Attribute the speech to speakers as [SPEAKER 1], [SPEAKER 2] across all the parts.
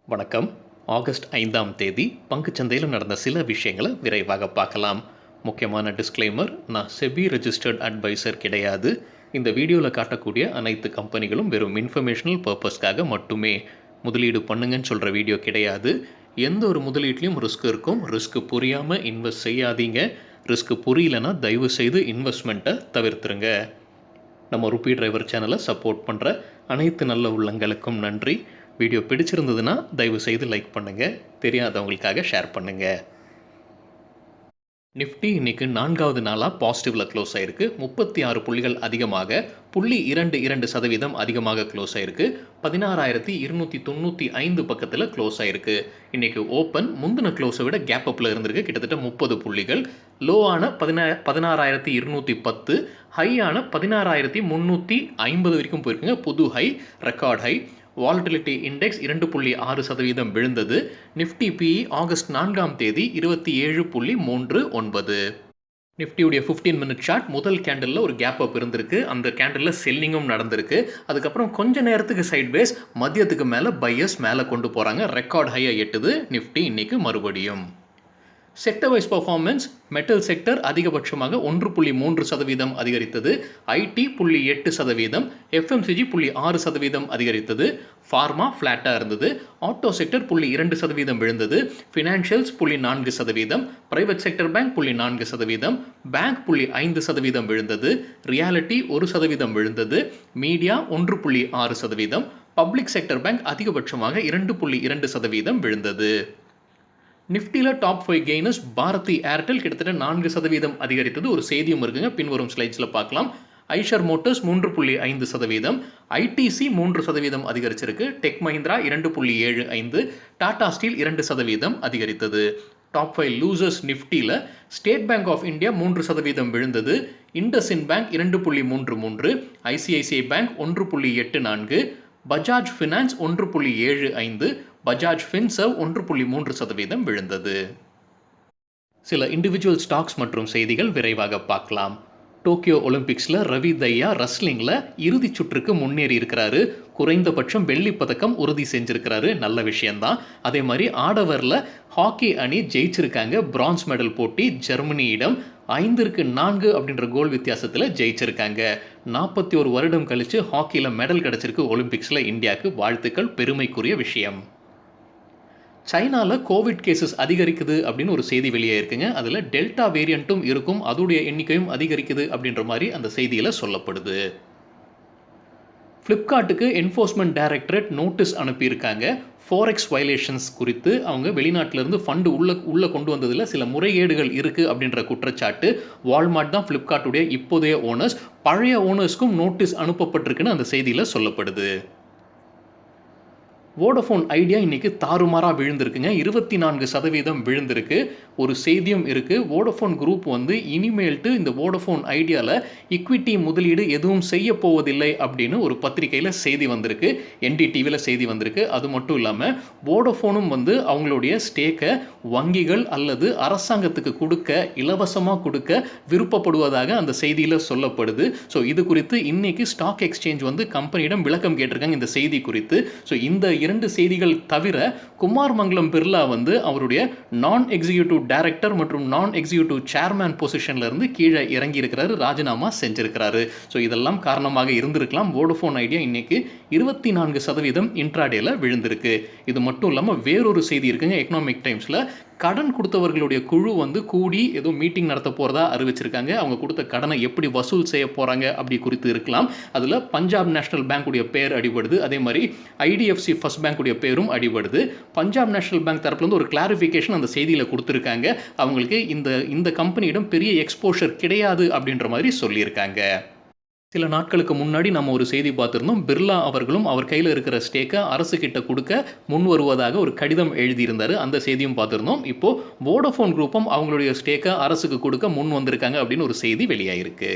[SPEAKER 1] வணக்கம். ஆகஸ்ட் 5ஆம் தேதி பங்குச்சந்தையில் நடந்த சில விஷயங்களை விரைவாக பார்க்கலாம். முக்கியமான டிஸ்க்ளைமர், நான் செபி ரெஜிஸ்டர்ட் அட்வைசர் கிடையாது. இந்த வீடியோவில் காட்டக்கூடிய அனைத்து கம்பெனிகளும் வெறும் இன்ஃபர்மேஷனல் பர்பஸ்க்காக மட்டுமே. முதலீடு பண்ணுங்கன்னு சொல்கிற வீடியோ கிடையாது. எந்த ஒரு முதலீட்லையும் ரிஸ்க் இருக்கும். ரிஸ்க் புரியாமல் இன்வெஸ்ட் செய்யாதீங்க. ரிஸ்க் புரியலன்னா தயவு செய்து இன்வெஸ்ட்மெண்ட்டை தவிர்த்துருங்க. நம்ம ருபி டிரைவர் சேனலை சப்போர்ட் பண்ணுற அனைத்து நல்ல உள்ளங்களுக்கும் நன்றி. வீடியோ பிடிச்சிருந்ததுன்னா தயவு செய்து லைக் பண்ணுங்கள், தெரியாதவங்களுக்காக ஷேர் பண்ணுங்கள். நிஃப்டி இன்னைக்கு 4வது நாளாக பாசிட்டிவில் க்ளோஸ் ஆயிருக்கு. 36 புள்ளிகள் அதிகமாக 0.22% அதிகமாக க்ளோஸ் ஆயிருக்கு. 16,295 பக்கத்தில் க்ளோஸ் ஆயிருக்கு. இன்னைக்கு ஓப்பன் முந்தின க்ளோஸை விட கேப் அப்பில் இருந்திருக்கு. கிட்டத்தட்ட 30 புள்ளிகள். லோவான 16,210, ஹையான 16,350 வரைக்கும் போயிருக்குங்க. புது high, record high. Volatility index 2.6% விழுந்தது. நிஃப்டி பிஇ ஆகஸ்ட் 4ஆம் தேதி 27.39. நிஃப்டியுடைய 15 மினிட் சார்ட் முதல் கேண்டலில் ஒரு கேப் அப் இருந்திருக்கு. அந்த கேண்டலில் செல்லிங்கும் நடந்திருக்கு. அதுக்கப்புறம் கொஞ்ச நேரத்துக்கு சைட்வேஸ், மதியத்துக்கு மேலே பையர்ஸ் மேலே கொண்டு போகிறாங்க. ரெக்கார்ட் ஹையை எட்டுது நிஃப்டி இன்னைக்கு மறுபடியும். Sector wise performance, metal sector அதிகபட்சமாக 1.3% அதிகரித்தது. ஐடி 0.8%, எஃப்எம்சிஜி 0.6% அதிகரித்தது. ஃபார்மா ஃப்ளாட்டாக இருந்தது. ஆட்டோ செக்டர் 0.2% விழுந்தது. Financials 0.4%, private sector bank 0.4%, bank 0.5% விழுந்தது. ரியாலிட்டி 1% விழுந்தது. மீடியா 1.6%, பப்ளிக் செக்டர் பேங்க் அதிகபட்சமாக 2.2% விழுந்தது. நிஃப்டியில் டாப் 5 கெய்னர்ஸ். பாரதி ஏர்டெல் கிட்டத்தட்ட 4% அதிகரித்தது. ஒரு செய்தியும் இருக்குங்க, பின்வரும் ஸ்லைட்ஸில் பார்க்கலாம். ஐஷர் மோட்டர்ஸ் 3.5%, ஐடிசி 3% அதிகரிச்சிருக்கு. டெக் மஹிந்திரா 2.75, டாடா ஸ்டீல் 2% அதிகரித்தது. டாப் 5 லூசர்ஸ் நிஃப்டியில் ஸ்டேட் பேங்க் ஆஃப் இந்தியா 3% விழுந்தது. IndusInd Bank 2.33, ICICI Bank 1.84, Bajaj finance 1.75, Bajaj Finserv 1.3% விழுந்தது. சில இண்டிவிஜுவல் ஸ்டாக்ஸ் மற்றும் செய்திகள் விரைவாக பார்க்கலாம். டோக்கியோ ஒலிம்பிக்ஸில் ரவி தையா ரெஸ்லிங்கில் இறுதிச் சுற்றுக்கு முன்னேறி இருக்கிறாரு. குறைந்தபட்சம் வெள்ளிப் பதக்கம் உறுதி செஞ்சிருக்கிறாரு. நல்ல விஷயம்தான். அதே மாதிரி ஆடவரில் ஹாக்கி அணி ஜெயிச்சிருக்காங்க. பிரான்ஸ் மெடல் போட்டி ஜெர்மனியிடம் 5-4 அப்படின்ற கோல் வித்தியாசத்தில் ஜெயிச்சிருக்காங்க. 41 வருடம் கழித்து ஹாக்கியில் மெடல் கிடச்சிருக்கு ஒலிம்பிக்ஸில் இந்தியாவுக்கு. வாழ்த்துக்கள், பெருமைக்குரிய விஷயம். சைனாவில் கோவிட் கேசஸ் அதிகரிக்குது அப்படின்னு ஒரு செய்தி வெளியே இருக்குங்க. அதில் டெல்டா வேரியண்ட்டும் இருக்கும், அதோடைய எண்ணிக்கையும் அதிகரிக்குது அப்படின்ற மாதிரி அந்த செய்தியில் சொல்லப்படுது. ஃப்ளிப்கார்ட்டுக்கு என்ஃபோர்ஸ்மெண்ட் டைரக்டரேட் நோட்டீஸ் அனுப்பியிருக்காங்க. ஃபாரெக்ஸ் வயலேஷன்ஸ் குறித்து அவங்க வெளிநாட்டிலேருந்து ஃபண்டு உள்ளே கொண்டு வந்ததில் சில முறைகேடுகள் இருக்குது அப்படின்ற குற்றச்சாட்டு. வால்மார்ட் தான் ஃப்ளிப்கார்ட்டுடைய இப்போதைய ஓனர்ஸ். பழைய ஓனர்ஸ்க்கும் நோட்டீஸ் அனுப்பப்பட்டிருக்குன்னு அந்த செய்தியில் சொல்லப்படுது. வோடஃபோன் ஐடியா இன்னைக்கு தாறுமாறாக விழுந்திருக்குங்க. 24% விழுந்திருக்கு. ஒரு செய்தியும் இருக்குது. வோடஃபோன் குரூப் இனிமேல்ட்டு இந்த வோடஃபோன் ஐடியாவில் இக்விட்டி முதலீடு எதுவும் செய்ய போவதில்லை அப்படின்னு ஒரு பத்திரிகையில் செய்தி வந்திருக்கு. என்டிடிவியில் செய்தி வந்திருக்கு. அது மட்டும் இல்லாமல் வோடஃபோனும் அவங்களுடைய ஸ்டேக்கை வங்கிகள் அல்லது அரசாங்கத்துக்கு கொடுக்க, இலவசமாக கொடுக்க விருப்பப்படுவதாக அந்த செய்தியில் சொல்லப்படுது. ஸோ இது குறித்து இன்னைக்கு ஸ்டாக் எக்ஸ்சேஞ்ச் கம்பெனியிடம் விளக்கம் கேட்டிருக்காங்க இந்த செய்தி குறித்து. ஸோ இந்த 2 செய்திகள் தவிர குமார் மங்கலம் பிர்லா அவருடைய நான் எக்ஸிக்யூட்டிவ் டைரக்டர் மற்றும் நான் எக்ஸிக்யூட்டிவ் சேர்மேன் பொசிஷன்ல இருந்து கீழே இறங்கி இருக்கிறாரு, ராஜினாமா செஞ்சிருக்கிறாரு. ஸோ இதெல்லாம் காரணமாக இருந்திருக்கலாம். வோடஃபோன் ஐடியா இன்னைக்கு 24% இன்ட்ராடேல விழுந்திருக்கு. இது மட்டும் இல்லாமல் வேறொரு செய்தி இருக்குங்க. எக்கனாமிக் டைம்ஸில் கடன் கொடுத்தவர்களுடைய குழு கூடி ஏதோ மீட்டிங் நடத்த போகிறதா அறிவிச்சிருக்காங்க. அவங்க கொடுத்த கடனை எப்படி வசூல் செய்ய போகிறாங்க அப்படி குறித்து இருக்கலாம். அதில் பஞ்சாப் நேஷனல் பேங்க்குடைய பேர் அடிபடுது. அதே மாதிரி ஐடிஎஃப்சி ஃபர்ஸ்ட் பேங்க்குடைய பேரும் அடிபடுது. பஞ்சாப் நேஷனல் பேங்க் தரப்புலேருந்து ஒரு கிளாரிஃபிகேஷன் அந்த செய்தியில் கொடுத்துருக்காங்க. அவங்களுக்கு இந்த கம்பெனியிடம் பெரிய எக்ஸ்போஷர் கிடையாது அப்படின்ற மாதிரி சொல்லியிருக்காங்க. சில நாட்களுக்கு முன்னாடி நம்ம ஒரு செய்தி பார்த்துருந்தோம். பிர்லா அவர்களும் அவர் கையில் இருக்கிற ஸ்டேக்கை அரசு கிட்ட கொடுக்க முன் வருவதாக ஒரு கடிதம் எழுதியிருந்தார். அந்த செய்தியும் பார்த்துருந்தோம். இப்போது வோடஃபோன் குரூப்பும் அவங்களுடைய ஸ்டேக்கை அரசுக்கு கொடுக்க முன் வந்திருக்காங்க அப்படின்னு ஒரு செய்தி வெளியாயிருக்கு.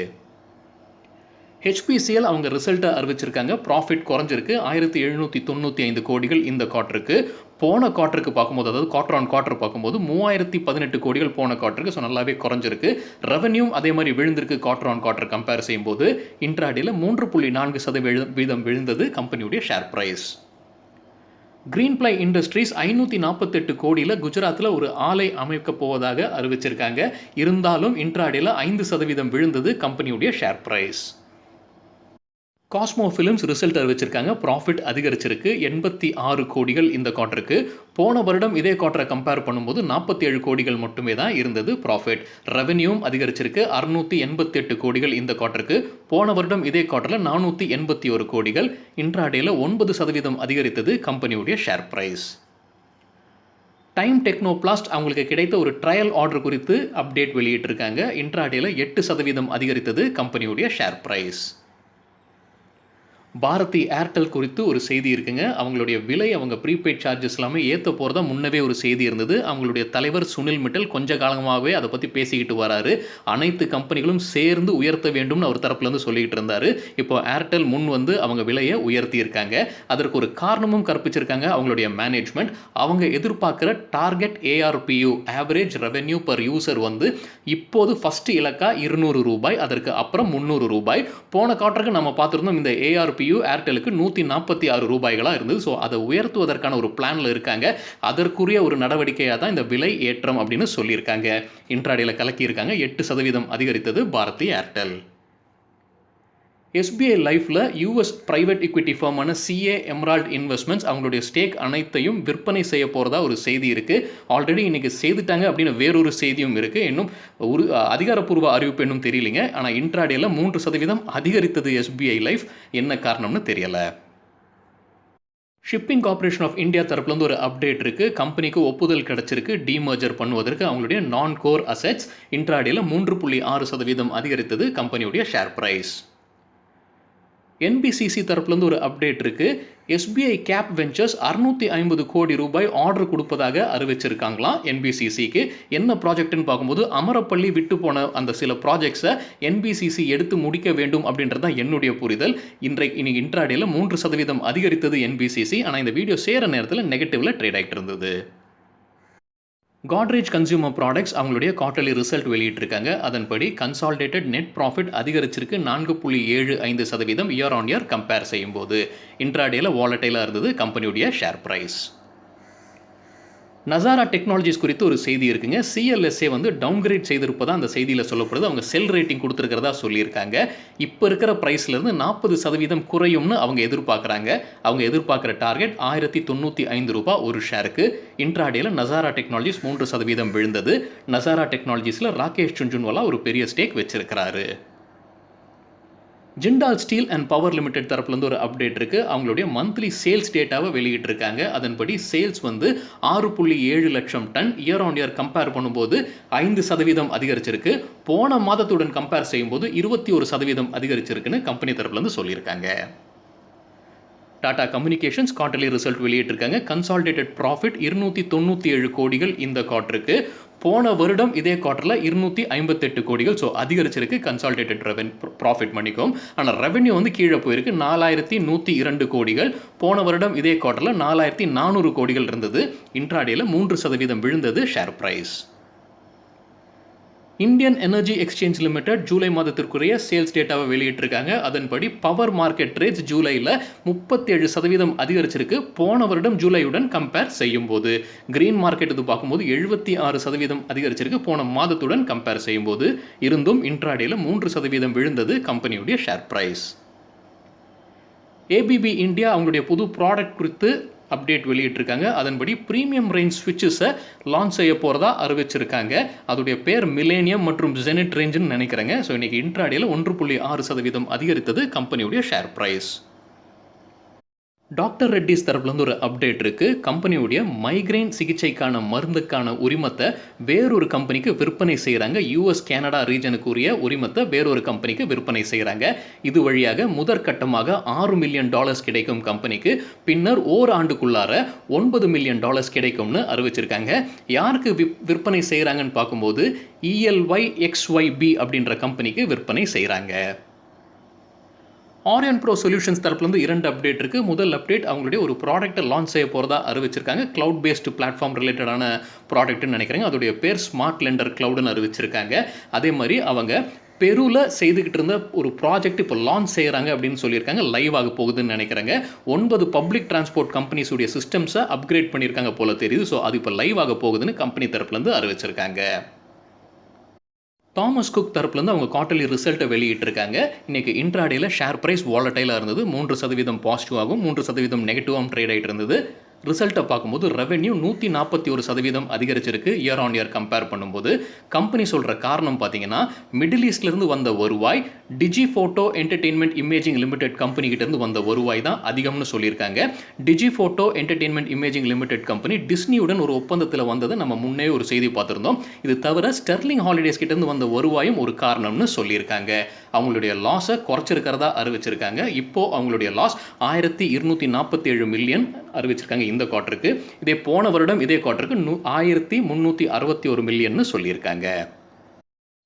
[SPEAKER 1] HPCL அவங்க ரிசல்ட்டை அறிவிச்சிருக்காங்க. ப்ராஃபிட் குறைஞ்சிருக்கு. 1795 கோடிகள் இந்த குவார்ட்டருக்கு. போன குவார்ட்டருக்கு பார்க்கும்போது, அதாவது குவார்ட்டர் ஆன் குவார்ட்டர் பார்க்கும்போது 3018 கோடிகள் போன குவார்ட்டருக்கு. ஸோ நல்லாவே குறைஞ்சிருக்கு. ரெவன்யூ அதே மாதிரி விழுந்திருக்கு. குவார்ட்டர் ஆன் குவார்ட்டர் கம்பேர் செய்யும்போது இன்ட்ராடேல 3.4% விழுந்தது கம்பெனியுடைய ஷேர் பிரைஸ். கிரீன்ப்ளை இண்டஸ்ட்ரீஸ் 548 கோடியில் குஜராத்தில் ஒரு ஆலை அமைக்க போவதாக அறிவிச்சிருக்காங்க. இருந்தாலும் இன்ட்ராடேல 5% விழுந்தது கம்பெனியுடைய share price. Cosmo Films result அறிவிச்சிருக்காங்க. ப்ராஃபிட் அதிகரிச்சிருக்கு 86 கோடிகள் இந்த குவார்ட்டருக்கு. போன வருடம் இதே குவார்ட்டரை கம்பேர் பண்ணும்போது 47 கோடிகள் மட்டுமே தான் இருந்தது ப்ராஃபிட். ரெவென்யூவும் அதிகரிச்சிருக்கு 688 கோடிகள் இந்த குவார்ட்டருக்கு. போன வருடம் இதே குவார்ட்டரில் 481 கோடிகள். இன்ட்ராடேல 9% அதிகரித்தது கம்பெனியுடைய ஷேர் பிரைஸ். டைம் டெக்னோபிளாஸ்ட் அவங்களுக்கு கிடைத்த ஒரு ட்ரையல் ஆர்டர் குறித்து அப்டேட் வெளியிட்டிருக்காங்க. இன்ட்ராடேல 8% அதிகரித்தது கம்பெனியுடைய ஷேர் பிரைஸ். பாரதி ஏர்டெல் குறித்து ஒரு செய்தி இருக்குங்க. அவங்களுடைய விலை அவங்க ப்ரீபெய்ட் சார்ஜஸ் எல்லாமே ஏற்ற போகிறதா முன்னவே ஒரு செய்தி இருந்தது. அவங்களுடைய தலைவர் சுனில் மிட்டல் கொஞ்ச காலமாகவே அதை பற்றி பேசிக்கிட்டு வராரு. அனைத்து கம்பெனிகளும் சேர்ந்து உயர்த்த வேண்டும்னு அவர் தரப்புலேருந்து சொல்லிக்கிட்டு இருந்தார். இப்போ ஏர்டெல் முன் வந்து அவங்க விலையை உயர்த்தியிருக்காங்க. அதற்கு ஒரு காரணமும் கற்பிச்சிருக்காங்க அவங்களுடைய மேனேஜ்மெண்ட். அவங்க எதிர்பார்க்குற target ARPU average revenue per user வந்து இப்போது ஃபஸ்ட்டு இலக்கா 200 ரூபாய், அதற்கு அப்புறம் 300 ரூபாய். போன குவார்ட்டருக்கு நம்ம பார்த்துருந்தோம் இந்த ARPU ஏர்டெலுக்கு 146 ரூபாய்களாக இருந்தது. ஸோ அதை உயர்த்துவதற்கான ஒரு பிளானில் இருக்காங்க. அதற்குரிய ஒரு நடவடிக்கையாக தான் இந்த விலை ஏற்றம் அப்படின்னு சொல்லியிருக்காங்க. இன்ட்ராடேல கலக்கியிருக்காங்க. 8% அதிகரித்தது பாரதி ஏர்டெல். SBI லைஃப்பில் US private equity ஃபர்மான CA emerald investments அவங்களுடைய ஸ்டேக் அனைத்தையும் விற்பனை செய்ய போகிறதா ஒரு செய்தி இருக்குது. ஆல்ரெடி இன்றைக்கி செய்துட்டாங்க அப்படின்னு வேறொரு செய்தியும் இருக்குது. இன்னும் ஒரு அதிகாரப்பூர்வ அறிவிப்பு இன்னும் தெரியலைங்க. ஆனால் இன்ட்ராடேல 3% அதிகரித்தது SBI லைஃப். என்ன காரணம்னு தெரியலை. ஷிப்பிங் கார்ப்பரேஷன் ஆஃப் இந்தியா தரப்புலேருந்து ஒரு அப்டேட் இருக்குது. கம்பெனிக்கு ஒப்புதல் கிடச்சிருக்கு டீமர்ஜர் பண்ணுவதற்கு. அவங்களுடைய நான் கோர் அசெட்ஸ் இன்ட்ராடேல 3.6% அதிகரித்தது கம்பெனியுடைய ஷேர் பிரைஸ். NBCC தரப்புலேருந்து ஒரு அப்டேட் இருக்குது. SBI கேப் வெஞ்சர்ஸ் 650 கோடி ரூபாய் ஆர்டர் கொடுப்பதாக அறிவிச்சிருக்காங்களாம் NBCCக்கு. என்ன ப்ராஜெக்ட்னு பார்க்கும்போது அமரப்பள்ளி விட்டு போன அந்த சில ப்ராஜெக்ட்ஸை NBCC எடுத்து முடிக்க வேண்டும் அப்படின்றது தான் என்னுடைய புரிதல். இன்னைக்கு இன்ட்ராடேல 3% அதிகரித்தது NBCC. ஆனால் இந்த வீடியோ சேர நேரத்தில் நெகட்டிவ்ல ட்ரேட் ஆகிட்டு இருந்தது. காட்ரேஜ் கன்சியூமர் ப்ராடக்ட்ஸ் அவங்களுடைய குவார்ட்டர்லி ரிசல்ட் வெளியிட்டிருக்காங்க. அதன்படி கன்சாலிடேட்டட் நெட் ப்ராஃபிட் அதிகரிச்சிருக்கு 4.75% இயர் ஆன் இயர் கம்பேர் செய்யும்போது. இன்ட்ராடேல வாலட்டைலாக இருந்தது கம்பெனியுடைய ஷேர் பிரைஸ். நசாரா டெக்னாலஜிஸ் குறித்து ஒரு செய்தி இருக்குங்க. CLSA வந்து டவுன்கிரேட் செய்திருப்பதா அந்த செய்தியில் சொல்லப்படுது. அவங்க செல் ரேட்டிங் கொடுத்துருக்கிறதா சொல்லியிருக்காங்க. இப்போ இருக்கிற ப்ரைஸ்லேருந்து 40% குறையும்னு அவங்க எதிர்பார்க்குறாங்க. அவங்க எதிர்பார்க்குற டார்கெட் 1095 ரூபாய் ஒரு ஷேருக்கு. இன்ட்ராடேல நசாரா டெக்னாலஜிஸ் 3% விழுந்தது. நசாரா டெக்னாலஜிஸில் ராகேஷ் சுன்ஜுன்வாலா ஒரு பெரிய ஸ்டேக் வச்சிருக்கிறாரு. Jindal steel and power limited தரப்புலேருந்து ஒரு அப்டேட் இருக்குது. அவங்களுடைய மந்த்லி சேல்ஸ் டேட்டாவை வெளியிட்டிருக்காங்க. அதன்படி சேல்ஸ் வந்து 6.7 லட்சம் ton year on year compare பண்ணும்போது 5% அதிகரிச்சிருக்கு. போன மாதத்துடன் கம்பேர் செய்யும்போது 21% அதிகரிச்சிருக்குன்னு கம்பெனி தரப்புலேருந்து சொல்லியிருக்காங்க. டாடா கம்யூனிகேஷன்ஸ் குவார்ட்டர்லி ரிசல்ட் வெளியிட்டிருக்காங்க. கன்சாலிடேட்டட் ப்ராஃபிட் 297 கோடிகள் இந்த குவார்ட்டருக்கு. போன வருடம் இதே குவார்ட்டரில் 258 கோடிகள். ஸோ அதிகரிச்சிருக்கு கன்சாலிடேட்டட் ப்ராஃபிட் மணிக்கும். ஆனால் ரெவென்யூ வந்து கீழே போயிருக்கு 4102 கோடிகள். போன வருடம் இதே குவார்ட்டரில் 4400 கோடிகள் இருந்தது. இன்ட்ராடேல 3% விழுந்தது share price. Indian Energy Exchange Limited July மாதத்திற்குரிய சேல்ஸ் டேட்டாவை வெளியிட்டிருக்காங்க. அதன்படி பவர் மார்க்கெட் ட்ரேட்ஸ் ஜூலையில் 37% அதிகரிச்சிருக்கு போன வருடம் ஜூலையுடன் கம்பேர் செய்யும்போது. கிரீன் மார்க்கெட் இது பார்க்கும்போது 76% அதிகரிச்சிருக்கு போன மாதத்துடன் கம்பேர் செய்யும்போது. இருந்தும் இன்ட்ராடேல 3% விழுந்தது கம்பெனியுடைய ஷேர் பிரைஸ். ABB இந்தியா அவங்களுடைய புது ப்ராடக்ட் குறித்து அப்டேட் வெளியிட்டிருக்காங்க. அதன்படி ப்ரீமியம் ரேஞ்ச் ஸ்விட்சஸை லான்ச் செய்ய போகிறதா அறிவிச்சிருக்காங்க. அதோடைய பேர் மிலேனியம் மற்றும் ஜெனட் ரேஞ்சுன்னு நினைக்கிறேங்க. ஸோ இன்றைக்கி இன்ட்ராடேல 1.6% அதிகரித்தது கம்பெனியுடைய ஷேர் பிரைஸ். டாக்டர் ரெட்டிஸ் தரப்புலேருந்து ஒரு அப்டேட் இருக்குது. கம்பெனியுடைய மைக்ரைன் சிகிச்சைக்கான மருந்துக்கான உரிமத்தை வேறொரு கம்பெனிக்கு விற்பனை செய்கிறாங்க. US கனடா ரீஜனுக்குரிய உரிமத்தை வேறொரு கம்பெனிக்கு விற்பனை செய்கிறாங்க. இது வழியாக முதற்கட்டமாக $6 மில்லியன் கிடைக்கும் கம்பெனிக்கு. பின்னர் ஓராண்டுக்குள்ளார $9 மில்லியன் கிடைக்கும்னு அறிவிச்சிருக்காங்க. யாருக்கு விற்பனை செய்கிறாங்கன்னு பார்க்கும்போது ELYXYB அப்படின்ற கம்பெனிக்கு விற்பனை செய்கிறாங்க. ஆரியன் ப்ரோ சொல்யூஷன்ஸ் தரப்புலேருந்து 2 அப்டேட் இருக்குது. முதல் அப்டேட் அவங்களுடைய ஒரு ப்ராடக்ட்டை லான்ச் செய்ய போகிறதா அறிவிச்சிருக்காங்க. கிளவுட் பேஸ்டு பிளாட்ஃபார்ம் ரிலேட்டடான ப்ராடக்ட்னு நினைக்கிறேங்க. அதோடைய பேர் ஸ்மார்ட் லெண்டர் கிளவுடுன்னு அறிவிச்சிருக்காங்க. அதே மாதிரி அவங்க பெருவில் செய்துக்கிட்டு இருந்த ஒரு ப்ராஜெக்ட் இப்போ லான்ச் செய்கிறாங்க அப்படின்னு சொல்லியிருக்காங்க. லைவ் ஆக போகுதுன்னு நினைக்கிறேங்க. 9 பப்ளிக் டிரான்ஸ்போர்ட் கம்பெனிஸ் உடைய சிஸ்டம்ஸை அப்கிரேட் பண்ணியிருக்காங்க போல தெரியுது. ஸோ அது இப்போ லைவ் ஆக போகுதுன்னு கம்பெனி தரப்புலேருந்து அறிவிச்சிருக்காங்க. தாமஸ் குக் தரப்புலேருந்து அவங்க குவார்ட்டர்லி ரிசல்ட்டை வெளியிட்டிருக்காங்க. இன்றைக்கி இன்ட்ராடேல ஷேர் ப்ரைஸ் வாலட்டைலாக இருந்தது. 3% பாசிட்டிவாகவும் 3% நெகட்டிவாகவும் ட்ரேட் ஆகிட்டு இருந்தது. ரிசல்ட்டை பார்க்கும்போது ரெவென்யூ 141% அதிகரிச்சிருக்கு இயர் ஆன் இயர் கம்பேர் பண்ணும்போது. கம்பெனி சொல்கிற காரணம் பார்த்தீங்கன்னா, மிடில் ஈஸ்ட்லேருந்து வந்த வருவாய் Digi Photo Entertainment Imaging Limited கம்பெனிகிட்டேருந்து வந்த வருவாய் தான் அதிகம்னு சொல்லியிருக்காங்க. Digi Photo Entertainment Imaging Limited company டிஸ்னியுடன் ஒரு ஒப்பந்தத்தில் வந்ததை நம்ம முன்னே ஒரு செய்தி பார்த்துருந்தோம். இது தவிர ஸ்டெர்லிங் ஹாலிடேஸ் கிட்டேருந்து வந்த வருவாயும் ஒரு காரணம்னு சொல்லியிருக்காங்க. அவங்களுடைய லாஸை குறைச்சிருக்கிறதா அறிவிச்சிருக்காங்க. இப்போது அவங்களுடைய லாஸ் 1247 மில்லியன் அறிவிச்சிருக்காங்க இந்த குவார்ட்டருக்கு. இதே போன வருடம் இதே குவார்ட்டருக்கு 1361 மில்லியன் சொல்லியிருக்காங்க.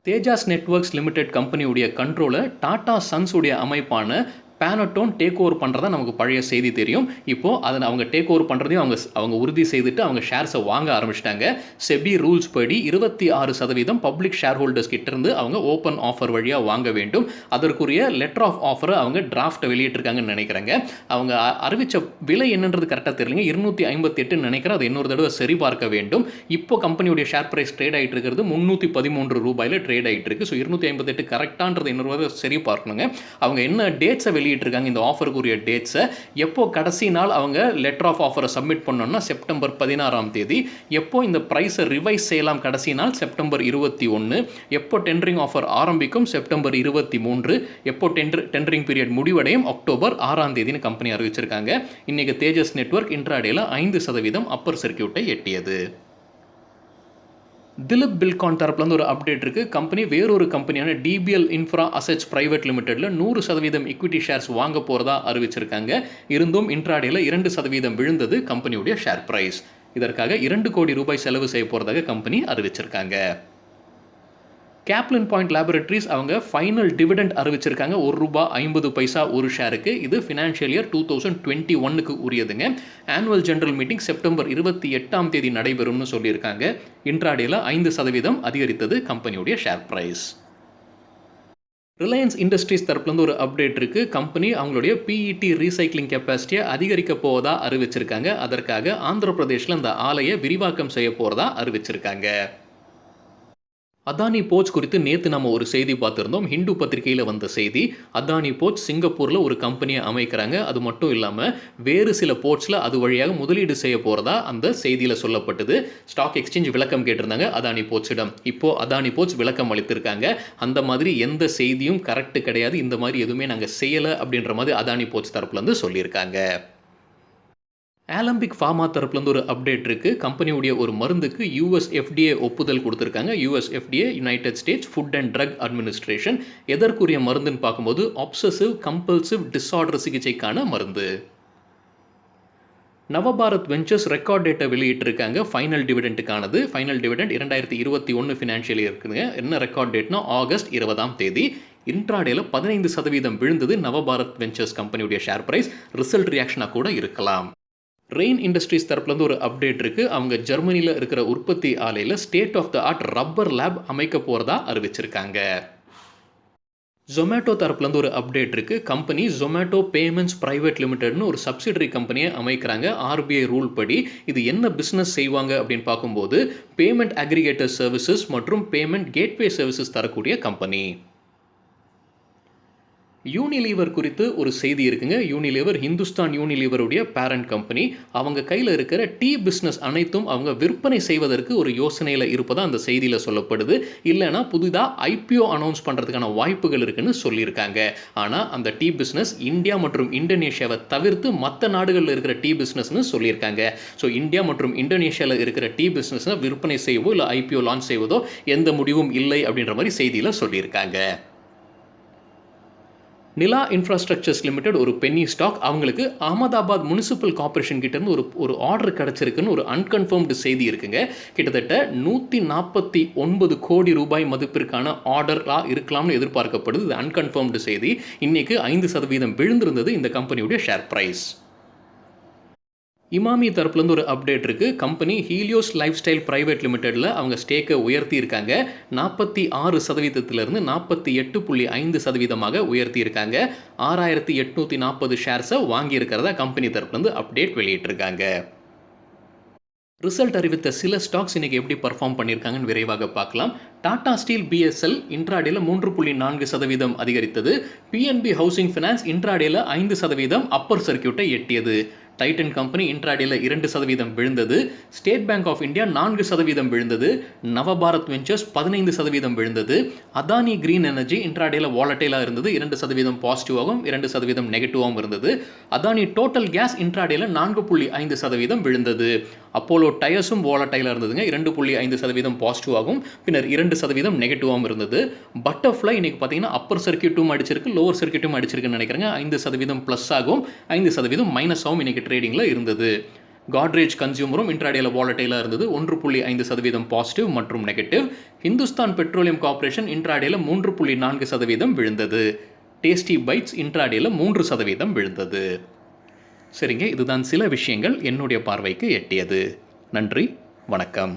[SPEAKER 1] தேஜாஸ் நெட்வொர்க்ஸ் லிமிடெட் கம்பெனியுடைய கண்ட்ரோலை டாடா சன்ஸ் உடைய அமைப்பான பேனட்டோன் டேக் ஓவர் பண்ணுறதா நமக்கு பழைய செய்தி தெரியும். இப்போது அதை அவங்க டேக் ஓவர் பண்ணுறதையும் அவங்க உறுதி செய்துட்டு அவங்க ஷேர்ஸை வாங்க ஆரம்பிச்சிட்டாங்க. செபி ரூல்ஸ் படி 26% பப்ளிக் ஷேர் ஹோல்டர்ஸ் கிட்டேருந்து அவங்க ஓப்பன் ஆஃபர் வழியாக வாங்க வேண்டும். அதற்குரிய லெட்டர் ஆஃப் ஆஃபரை அவங்க டிராஃப்ட்டை வெளியிட்டிருக்காங்கன்னு நினைக்கிறாங்க. அவங்க அறிவித்த விலை என்னன்றது கரெக்டாக தெரியலைங்க. 258 நினைக்கிறேன். அதை இன்னொரு தடவை சரி பார்க்க வேண்டும். இப்போ கம்பெனியுடைய ஷேர் ப்ரைஸ் ட்ரேட் ஆகிட்டு இருக்கிறது 313 ரூபாயில் ட்ரேட் ஆகிட்டு இருக்கு. ஸோ 258 கரெக்டான்றது இன்னொரு தடவை சரி பார்க்கணுங்க. அவங்க என்ன டேட்ஸை வெளியிட்டிருக்காங்க, இந்த ஆஃபருக்குரிய டேட்ஸை எப்போ கடைசி நாள் அவங்க லெட்டர் ஆஃப் ஆஃபரை சப்மிட் பண்ணோம்னா செப்டம்பர் 16ஆம் தேதி. எப்போ இந்த ப்ரைஸை ரிவைஸ் செய்யலாம் கடைசி நாள் செப்டம்பர் 21. எப்போ டெண்டரிங் ஆஃபர் ஆரம்பிக்கும் செப்டம்பர் 23. எப்போ டெண்டரிங் பீரியட் முடிவடையும் அக்டோபர் 6ஆம் தேதினு கம்பெனி அறிவிச்சிருக்காங்க. இன்னைக்கு தேஜஸ் நெட்வொர்க் இன்ட்ராடேல 5% அப்பர் சர்க்கியூட்டை எட்டியது. திலீப் பில்கான் தரப்புலேருந்து ஒரு அப்டேட் இருக்குது. கம்பெனி வேறொரு கம்பெனியான டிபிஎல் இன்ஃப்ரா அசெட்ஸ் பிரைவேட் லிமிடெடில் 100% ஈக்விட்டி ஷேர்ஸ் வாங்க போகிறதா அறிவிச்சிருக்காங்க. இருந்தும் இன்ட்ராடேல 2% விழுந்தது கம்பெனியுடைய ஷேர் ப்ரைஸ். இதற்காக 2 கோடி ரூபாய் செலவு செய்ய போகிறதாக கம்பெனி அறிவிச்சிருக்காங்க. கேப்லின் பாயிண்ட் லேபரேட்டரிஸ் அவங்க ஃபைனல் டிவிடெண்ட் அறிவிச்சிருக்காங்க. ₹1.50 ஒரு ஷேருக்கு. இது ஃபினான்ஷியல் இயர் 2021க்கு உரியதுங்க. ஆனுவல் ஜெனரல் மீட்டிங் செப்டம்பர் 28ஆம் தேதி நடைபெறும்னு சொல்லியிருக்காங்க. இன்ட்ராடேல 5% அதிகரித்தது கம்பெனியுடைய ஷேர் ப்ரைஸ். ரிலையன்ஸ் இண்டஸ்ட்ரீஸ் தரப்புலேருந்து ஒரு அப்டேட் இருக்குது. கம்பெனி அவங்களுடைய பிஇடி ரீசைக்ளிங் கெப்பாசிட்டியை அதிகரிக்க போவதா அறிவிச்சிருக்காங்க. அதற்காக ஆந்திர பிரதேஷில் அந்த ஆலையை விரிவாக்கம் செய்ய போகிறதா அறிவிச்சிருக்காங்க. அதானி போர்ட்ஸ் குறித்து நேற்று நம்ம ஒரு செய்தி பார்த்துருந்தோம். ஹிந்து பத்திரிகையில் வந்த செய்தி. அதானி போர்ட்ஸ் சிங்கப்பூரில் ஒரு கம்பெனியை அமைக்கிறாங்க. அது மட்டும் இல்லாமல் வேறு சில போர்ட்ஸில் அது வழியாக முதலீடு செய்ய போகிறதா அந்த செய்தியில் சொல்லப்பட்டது. ஸ்டாக் எக்ஸ்சேஞ்ச் விளக்கம் கேட்டிருந்தாங்க அதானி போர்ட்ஸிடம். இப்போது அதானி போர்ட்ஸ் விளக்கம் அளித்திருக்காங்க. அந்த மாதிரி எந்த செய்தியும் கரெக்டு கிடையாது, இந்த மாதிரி எதுவுமே நாங்கள் செய்யலை அப்படின்ற மாதிரி அதானி போர்ட்ஸ் தரப்புலேருந்து சொல்லியிருக்காங்க. ஆலம்பிக் ஃபார்மா தரப்புலேருந்து ஒரு அப்டேட் இருக்குது. கம்பெனியுடைய ஒரு மருந்துக்கு US FDA ஒப்புதல் கொடுத்துருக்காங்க. US FDA United States Food and Drug Administration. எதற்குரிய மருந்துன்னு பார்க்கும்போது ஆப்சசிவ் கம்பல்சிவ் டிஸார்டர் சிகிச்சைக்கான மருந்து. நவபாரத் வெஞ்சர்ஸ் ரெக்கார்ட் டேட்டை வெளியிட்டிருக்காங்க ஃபைனல் டிவிடெண்ட்டுக்கானது. ஃபைனல் டிவிடெண்ட் 2021 ஃபினான்ஷியல் இருக்குதுங்க. என்ன ரெக்கார்ட் டேட்னா ஆகஸ்ட் 20ஆம் தேதி. இன்ட்ராடேல 15% விழுந்தது நவபாரத் வெஞ்சர்ஸ் கம்பெனியுடைய ஷேர் ப்ரைஸ். ரிசல்ட் ரியாக்ஷனாக கூட இருக்கலாம். ரெயின் இண்டஸ்ட்ரீஸ் தரப்புலேருந்து ஒரு அப்டேட் இருக்குது. அவங்க ஜெர்மனியில் இருக்கிற உற்பத்தி ஆலையில் state of the art rubber lab அமைக்க போகிறதா அறிவிச்சிருக்காங்க. ஜொமேட்டோ தரப்புலேருந்து ஒரு அப்டேட் இருக்குது. கம்பெனி ஜொமேட்டோ பேமெண்ட்ஸ் பிரைவேட் லிமிடெட்னு ஒரு சப்சிடரி கம்பெனியை அமைக்கிறாங்க. RBI ரூல் படி இது என்ன பிஸ்னஸ் செய்வாங்க அப்படின்னு பார்க்கும்போது பேமெண்ட் அக்ரிகேட்டர் சர்வீசஸ் மற்றும் பேமெண்ட் கேட்வே சர்வீசஸ் தரக்கூடிய கம்பெனி. யூனிலீவர் குறித்து ஒரு செய்தி இருக்குங்க. யூனிலீவர் ஹிந்துஸ்தான் யூனிலீவருடைய பேரண்ட் கம்பெனி. அவங்க கையில் இருக்கிற டீ பிஸ்னஸ் அனைத்தும் அவங்க விற்பனை செய்வதற்கு ஒரு யோசனையில் இருப்பதாக அந்த செய்தியில் சொல்லப்படுது. இல்லைனா புதிதாக IPO அனௌன்ஸ் பண்ணுறதுக்கான வாய்ப்புகள் இருக்குன்னு சொல்லியிருக்காங்க. ஆனால் அந்த டீ பிஸ்னஸ் இந்தியா மற்றும் இந்தோனேஷியாவை தவிர்த்து மற்ற நாடுகளில் இருக்கிற டீ பிஸ்னஸ்னு சொல்லியிருக்காங்க. ஸோ இந்தியா மற்றும் இந்தோனேஷியாவில் இருக்கிற டீ பிஸ்னஸை விற்பனை செய்யவோ இல்லை IPO லான்ச் செய்வதோ எந்த முடிவும் இல்லை அப்படின்ற மாதிரி செய்தியில் சொல்லியிருக்காங்க. நிலா இன்ஃப்ராஸ்ட்ரக்சர்ஸ் லிமிடெட் ஒரு பென்னி ஸ்டாக். அவங்களுக்கு அகமதாபாத் முனிசிபல் கார்பரேஷன் கிட்டேருந்து ஒரு ஆர்டர் கிடச்சிருக்குன்னு ஒரு அன்கன்ஃபர்ம்டு செய்தி இருக்குங்க. கிட்டத்தட்ட 149 கோடி ரூபாய் மதிப்பிற்கான ஆர்டராக இருக்கலாம்னு எதிர்பார்க்கப்படுது. இது அன்கன்ஃபர்ம்டு செய்தி. இன்றைக்கு 5% விழுந்திருந்தது இந்த கம்பெனியுடைய ஷேர் ப்ரைஸ். இமாமி தரப்புலேருந்து ஒரு அப்டேட் இருக்குது. Company Helios lifestyle private லிமிடெடில் அவங்க ஸ்டேக்கை உயர்த்தியிருக்காங்க. 46% 48.5% உயர்த்தியிருக்காங்க. 6840 ஷேர்ஸை வாங்கியிருக்கிறதா கம்பெனி தரப்புலேருந்து அப்டேட் வெளியிட்டிருக்காங்க. ரிசல்ட் அறிவித்த சில ஸ்டாக்ஸ் இன்னைக்கு எப்படி பர்ஃபார்ம் பண்ணியிருக்காங்கன்னு விரைவாக பார்க்கலாம். டாடா ஸ்டீல் பிஎஸ்எல் இன்ட்ராடேல 3.4% அதிகரித்தது. பிஎன்பி ஹவுசிங் ஃபினான்ஸ் இன்ட்ராடேல 5% அப்பர் சர்க்கியூட்டை எட்டியது. டைட்டன் கம்பெனி இன்ட்ராடேல 2% விழுந்தது. ஸ்டேட் பேங்க் ஆஃப் இந்தியா 4% விழுந்தது. நவபாரத் வெஞ்சர்ஸ் 15% விழுந்தது. அதானி கிரீன் எனர்ஜி இன்ட்ராடேல வாலட்டைலாக இருந்தது. 2% பாசிட்டிவாகவும் 2% நெகட்டிவாகவும் இருந்தது. அதானி டோட்டல் கேஸ் இன்ட்ராடேல 4.5% விழுந்தது. அப்போலோ டயர்ஸும் வாலட்டைலாக இருந்ததுங்க. 2.5% பாசிட்டிவாகவும் பின்னர் 2% நெகட்டிவாகவும் இருந்தது. பட்டர்ஃப்ளை இன்னைக்கு பார்த்தீங்கன்னா அப்பர் சர்க்கியூட்டும் அடிச்சிருக்கு, லோவர் சர்க்கியூட்டும் அடிச்சிருக்குன்னு நினைக்கிறேங்க. 5% ப்ளஸ் ஆகும், 5% மைனஸ் ஆகும் இன்னைக்கு ட்ரேடிங்கில் இருந்தது. காட்ரேஜ் கன்சியூமரும் இன்ட்ராடேல வாலட்டைலாக இருந்தது. 1.5% பாசிட்டிவ் மற்றும் நெகட்டிவ். ஹிந்துஸ்தான் பெட்ரோலியம் கார்ப்பரேஷன் இன்ட்ராடேல 3.4% விழுந்தது. டேஸ்டி பைட்ஸ் இன்ட்ராடேல 3% விழுந்தது. சரிங்க, இதுதான் சில விஷயங்கள் என்னுடைய பார்வைக்கு எட்டியது. நன்றி, வணக்கம்.